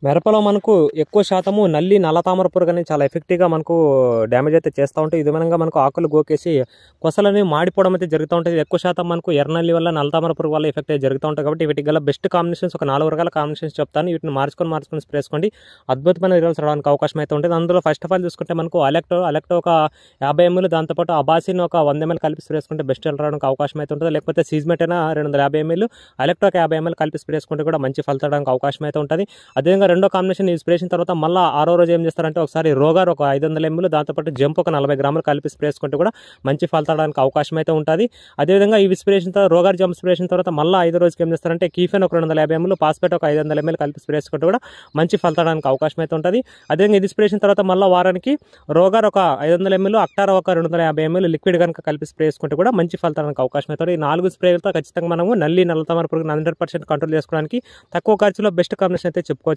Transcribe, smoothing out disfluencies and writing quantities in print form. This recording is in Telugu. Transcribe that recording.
మిరపలో మనకు ఎక్కువ శాతము నల్లి నల్ల తామర పురుగు అనేది చాలా ఎఫెక్టివ్గా మనకు డ్యామేజ్ అయితే చేస్తూ ఉంటాయి. ఇది విధంగా మనకు ఆకులు గోకేసి కొసలని మాడిపోవడం అయితే జరుగుతూ ఉంటుంది. ఎక్కువ శాతం మనకు ఎర్రనల్లి వల్ల నల్ల తామర పురుగు వల్ల ఎఫెక్ట్ అయితే జరుగుతూ ఉంటాయి. కాబట్టి వీటికి గల బెస్ట్ కాంబినేషన్స్ ఒక 4 రకాల కాంబినేషన్స్ చెప్తాను. వీటిని మార్చుకొని స్ప్రే చేసుకోండి. అద్భుతమైన రిజల్ట్స్ రావడానికి అవకాశం అయితే ఉంటుంది. అందులో ఫస్ట్ ఆఫ్ ఆల్ చూసుకుంటే మనకు అలెక్టో ఒక 50 ml, దాంతోపాటు అబాసిన్ ఒక 100 ml కలిపి స్ప్రే చేసుకుంటే బెస్ట్ రిజల్ట్ రావడానికి అవకాశం అయితే ఉంటుంది. లేకపోతే సీజ్మెట్ అయినా 250 ml, అలెక్టో ఒక 50 ml కలిపి స్ప్రే చేసుకుంటే కూడా మంచి ఫలితం రావడానికి అవకాశం అయితే ఉంటుంది. అదేవిధంగా రెండో కాంబినేషన్ స్ప్రే చేసిన తర్వాత మళ్ళీ 6వ రోజు ఏం చేస్తారంటే ఒకసారి రోగార్ ఒక 500 ml, దాంతోపాటు జంప్ ఒక 40 గ్రాములు కలిపి స్ప్రే చేసుకుంటే కూడా మంచి ఫలితం రావడానికి అవకాశం అయితే ఉంటుంది. అదేవిధంగా ఇవి స్ప్రే చేసిన తర్వాత రోగార్ జంప్ స్ప్రే చేసిన తర్వాత మళ్ళీ 5వ రోజుకి ఏం చేస్తారంటే కీఫెన్ ఒక 250 ml, పాస్పేట్ ఒక 500 ml కలిపి స్ప్రే చేసుకుంటే కూడా మంచి ఫలితం రావడానికి అవకాశం అయితే ఉంటుంది. అదేవిధంగా ఇది స్ప్రే చేసిన తర్వాత మళ్ళీ వారానికి రోగార్ ఒక 500 ml, అక్టారా ఒక 250 ml లిక్విడ్ కనుక కలిపి స్ప్రే చేసుకుంటే కూడా మంచి ఫలితం రావడానికి అవకాశం అయితే. ఈ 4 స్ప్రేలతో ఖచ్చితంగా మనము నల్లి నల్ల తామర పురుగును 100% కంట్రోల్ చేసుకోవడానికి తక్కువ ఖర్చులో బెస్ట్ కాంబినేషన్ అయితే చెప్పుకోవచ్చు.